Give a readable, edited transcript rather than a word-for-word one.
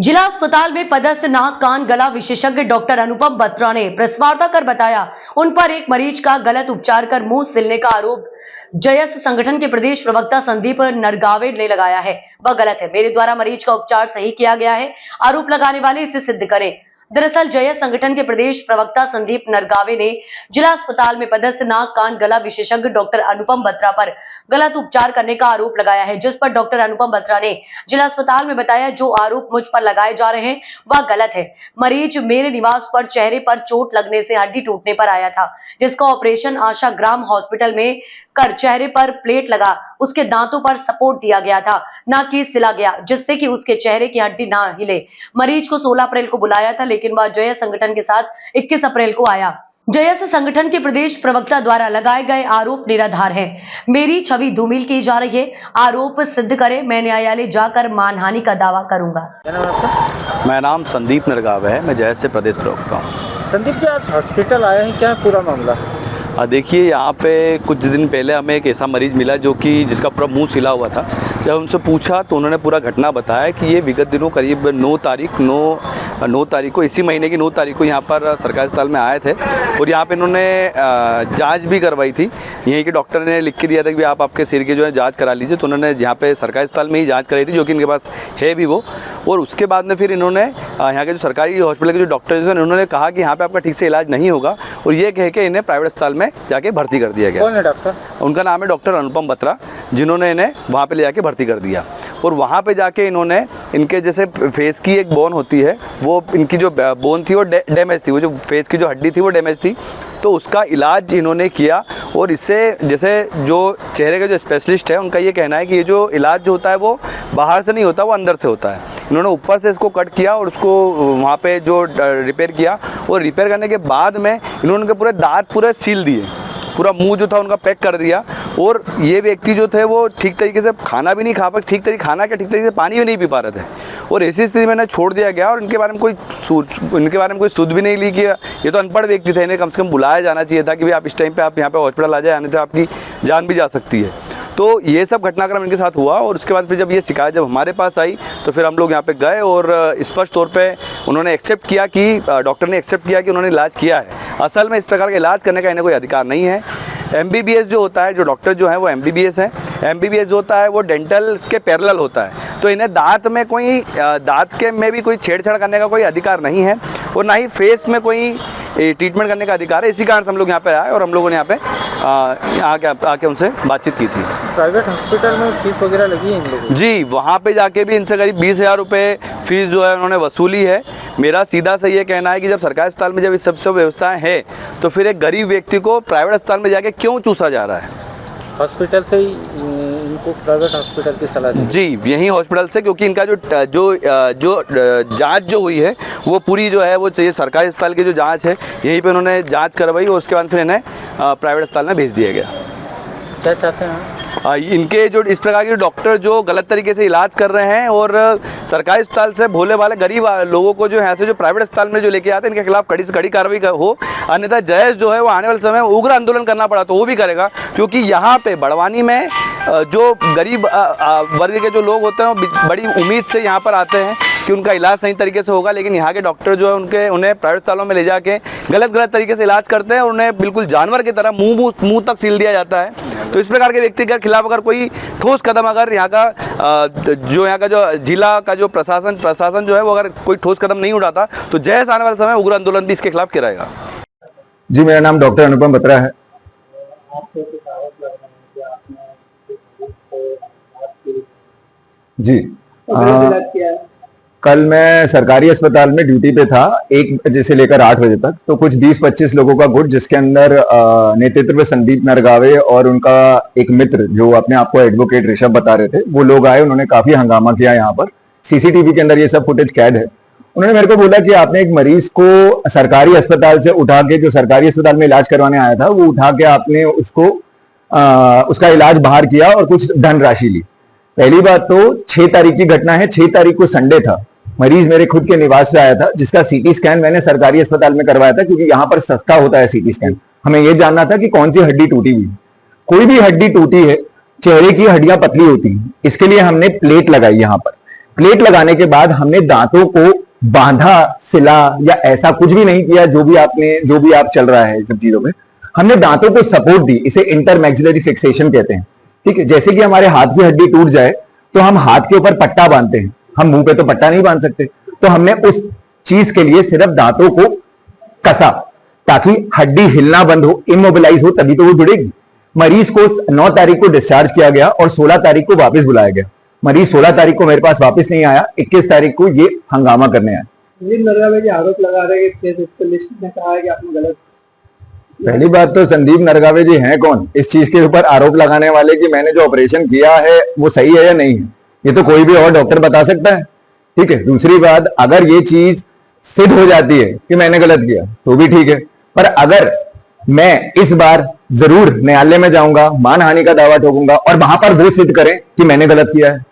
जिला अस्पताल में पदस्थ नाक कान गला विशेषज्ञ डॉक्टर अनुपम बत्रा ने प्रेस वार्ता कर बताया, उन पर एक मरीज का गलत उपचार कर मुंह सिलने का आरोप जयस संगठन के प्रदेश प्रवक्ता संदीप नरगावे ने लगाया है। वह गलत है। मेरे द्वारा मरीज का उपचार सही किया गया है। आरोप लगाने वाले इसे सिद्ध करें। दरअसल जयस संगठन के प्रदेश प्रवक्ता संदीप नरगावे ने जिला अस्पताल में पदस्थ नाक कान गला विशेषज्ञ डॉक्टर अनुपम बत्रा पर गलत उपचार करने का आरोप लगाया है, जिस पर डॉक्टर अनुपम बत्रा ने जिला अस्पताल में बताया, जो आरोप मुझ पर लगाए जा रहे हैं वह गलत है। मरीज मेरे निवास पर चेहरे पर चोट लगने से हड्डी टूटने पर आया था, जिसका ऑपरेशन आशा ग्राम हॉस्पिटल में कर चेहरे पर प्लेट लगा उसके दांतों पर सपोर्ट दिया गया था, ना कि सिला गया, जिससे कि उसके चेहरे की हड्डी ना हिले। मरीज को 16 अप्रैल को बुलाया था, लेकिन वह जयस संगठन के साथ 21 अप्रैल को आया। जयस संगठन के प्रदेश प्रवक्ता द्वारा लगाए गए आरोप निराधार हैं। मेरी छवि धूमिल की जा रही है। आरोप सिद्ध करें, मैं न्यायालय जाकर मानहानि का दावा करूंगा। मेरा नाम संदीप नरगावे है, मैं जयस से प्रदेश प्रवक्ता हूँ। संदीप जी, आज हॉस्पिटल आए हैं, क्या है पूरा मामला? देखिए, यहाँ पे कुछ दिन पहले हमें एक ऐसा मरीज़ मिला जो कि जिसका पूरा मुंह सिला हुआ था। जब उनसे पूछा तो उन्होंने पूरा घटना बताया कि ये विगत दिनों करीब 9 तारीख को, इसी महीने की 9 तारीख को यहाँ पर सरकारी अस्पताल में आए थे और यहाँ पे इन्होंने जांच भी करवाई थी। यहीं के डॉक्टर ने लिख के दिया था कि आप आपके सिर की जो है जांच करा लीजिए, तो उन्होंने यहाँ पे सरकारी अस्पताल में ही जाँच कराई थी, जो कि इनके पास है भी वो। और उसके बाद में फिर इन्होंने यहाँ के जो सरकारी हॉस्पिटल के जो डॉक्टर थे उन्होंने कहा कि यहाँ पे आपका ठीक से इलाज नहीं होगा और ये कह के इन्हें प्राइवेट अस्पताल में जाके भर्ती कर दिया गया। कौन है डॉक्टर? उनका नाम है डॉक्टर अनुपम बत्रा, जिन्होंने इन्हें वहाँ पे ले जाके भर्ती कर दिया। और वहाँ पे जाके इन्होंने इनके जैसे फेस की एक बोन होती है, वो इनकी जो बोन थी वो डैमेज थी, वो जो फेस की जो हड्डी थी वो डैमेज थी, तो उसका इलाज इन्होंने किया। और इससे जैसे जो चेहरे के जो स्पेशलिस्ट है उनका ये कहना है कि ये जो इलाज जो होता है वो बाहर से नहीं होता, वो अंदर से होता है। इन्होंने ऊपर से इसको कट किया और उसको वहाँ पे जो रिपेयर किया, और रिपेयर करने के बाद में इन्होंने उनके पूरे दांत पूरे सील दिए, पूरा मुंह जो था उनका पैक कर दिया। और ये व्यक्ति जो थे वो ठीक तरीके से खाना भी नहीं खा पा, ठीक तरीके से पानी भी नहीं पी पा रहे थे, और ऐसी स्थिति में छोड़ दिया गया। और इनके बारे में कोई सुध भी नहीं ली कि ये तो अनपढ़ व्यक्ति थे, इन्हें कम से कम बुलाया जाना चाहिए था कि भाई आप इस टाइम पे आप यहाँ पे हॉस्पिटल आ जाए, आने से आपकी जान भी जा सकती है। तो ये सब घटनाक्रम इनके साथ हुआ। और उसके बाद फिर जब ये शिकायत जब हमारे पास आई तो फिर हम लोग यहाँ पे गए और स्पष्ट तौर पे उन्होंने एक्सेप्ट किया कि डॉक्टर ने एक्सेप्ट किया कि उन्होंने इलाज किया है। असल में इस प्रकार का इलाज करने का इन्हें कोई अधिकार नहीं है। MBBS जो होता है, जो डॉक्टर जो है वो MBBS है। MBBS जो होता है वो डेंटल के पैरेलल होता है, तो इन्हें दांत के में भी कोई छेड़छाड़ करने का कोई अधिकार नहीं है और ना ही फेस में कोई ट्रीटमेंट करने का अधिकार है। इसी कारण से हम लोग यहाँ पे आए और हम लोगों ने यहाँ पे आके उनसे बातचीत की थी। प्राइवेट हॉस्पिटल में फीस वगैरह लगी है इन लोगों? जी, वहाँ पे जाके भी इनसे करीब 20,000 रुपये फीस जो है उन्होंने वसूली है। मेरा सीधा सा ये कहना है कि जब सरकारी अस्पताल में जब इस सब व्यवस्थाएं हैं तो फिर एक गरीब व्यक्ति को प्राइवेट अस्पताल में जाके क्यों चूसा जा रहा है? हॉस्पिटल से ही इनको प्राइवेट हॉस्पिटल की सलाह दी? जी, यही हॉस्पिटल से, क्योंकि इनका जो जांच जो हुई है वो पूरी जो है वो चाहिए सरकारी अस्पताल की जो जांच है यहीं पे उन्होंने जांच करवाई और उसके बाद फिर इन्हें प्राइवेट अस्पताल में भेज दिया गया। क्या चाहते हैं इनके जो इस प्रकार के डॉक्टर जो गलत तरीके से इलाज कर रहे हैं और सरकारी अस्पताल से भोले वाले गरीब लोगों को जो यहाँ से जो प्राइवेट अस्पताल में जो लेके आते हैं, इनके खिलाफ कड़ी से कड़ी कार्रवाई हो। अन्यथा जयस जो है वो आने वाले समय में उग्र आंदोलन करना पड़ा तो वो भी करेगा, क्योंकि यहाँ पे बड़वानी में जो गरीब वर्ग के जो लोग होते हैं वो बड़ी उम्मीद से यहाँ पर आते हैं कि उनका इलाज सही तरीके से होगा, लेकिन यहाँ के डॉक्टर जो है उन्हें प्राइवेट अस्पतालों में ले जाके गलत तरीके से इलाज करते हैं और उन्हें बिल्कुल जानवर की तरह मुंह तक सील दिया जाता है। तो इस प्रकार के व्यक्ति के खिलाफ अगर कोई ठोस कदम अगर यहाँ का जो जिला का जो प्रशासन जो है वो अगर कोई ठोस कदम नहीं उठाता तो जैसे आने वाले समय उग्र आंदोलन भी इसके खिलाफ कराएगा। जी, मेरा नाम डॉक्टर अनुपम बत्रा है। जी, कल मैं सरकारी अस्पताल में ड्यूटी पे था 1 बजे से लेकर 8 बजे तक। तो कुछ 20-25 लोगों का गुट, जिसके अंदर नेतृत्व में संदीप नरगावे और उनका एक मित्र जो अपने आप को एडवोकेट ऋषभ बता रहे थे, वो लोग आए। उन्होंने काफी हंगामा किया। यहाँ पर CCTV के अंदर ये सब फुटेज कैद है। उन्होंने मेरे को बोला कि आपने एक मरीज को सरकारी अस्पताल से उठा के, जो सरकारी अस्पताल में इलाज करवाने आया था, वो उठा के आपने उसका इलाज बाहर किया और कुछ धनराशि ली। पहली बात तो 6 तारीख की घटना है। 6 तारीख को संडे था। मरीज मेरे खुद के निवास पे आया था, जिसका CT स्कैन मैंने सरकारी अस्पताल में करवाया था, क्योंकि यहाँ पर सस्ता होता है CT स्कैन। हमें यह जानना था कि कौन सी हड्डी टूटी हुई। कोई भी हड्डी टूटी है, चेहरे की हड्डियां पतली होती हैं, इसके लिए हमने प्लेट लगाई यहाँ पर। प्लेट लगाने के बाद हमने दांतों को बांधा, सिला या ऐसा कुछ भी नहीं किया जो भी आप चल रहा है सब चीजों में। हमने दांतों को सपोर्ट दी, इसे इंटरमैक्सिलरी फिक्सेशन कहते हैं। ठीक है, जैसे कि हमारे हाथ की हड्डी टूट जाए तो हम हाथ के ऊपर पट्टा बांधते हैं, हम मुंह पे तो पट्टा नहीं बांध सकते, तो हमने उस चीज के लिए सिर्फ दांतों को कसा ताकि हड्डी हिलना बंद हो, इमोबिलाइज हो, तभी तो वो जुड़ेगी। मरीज को 9 तारीख को डिस्चार्ज किया गया और 16 तारीख को वापस बुलाया गया। मरीज 16 तारीख को मेरे पास वापस नहीं आया, 21 तारीख को ये हंगामा करने आया। संदीप नरगावे जी आरोप लगा रहे हैं कि लिस्ट में कहा है कि आपने गलत। पहली बात तो संदीप नरगावे जी हैं कौन इस चीज के ऊपर आरोप लगाने वाले कि मैंने जो ऑपरेशन किया है वो सही है या नहीं है? ये तो कोई भी और डॉक्टर बता सकता है। ठीक है, दूसरी बात, अगर ये चीज सिद्ध हो जाती है कि मैंने गलत किया तो भी ठीक है, पर अगर मैं इस बार जरूर न्यायालय में जाऊंगा, मानहानि का दावा ठोकूंगा और वहां पर वो सिद्ध करें कि मैंने गलत किया है।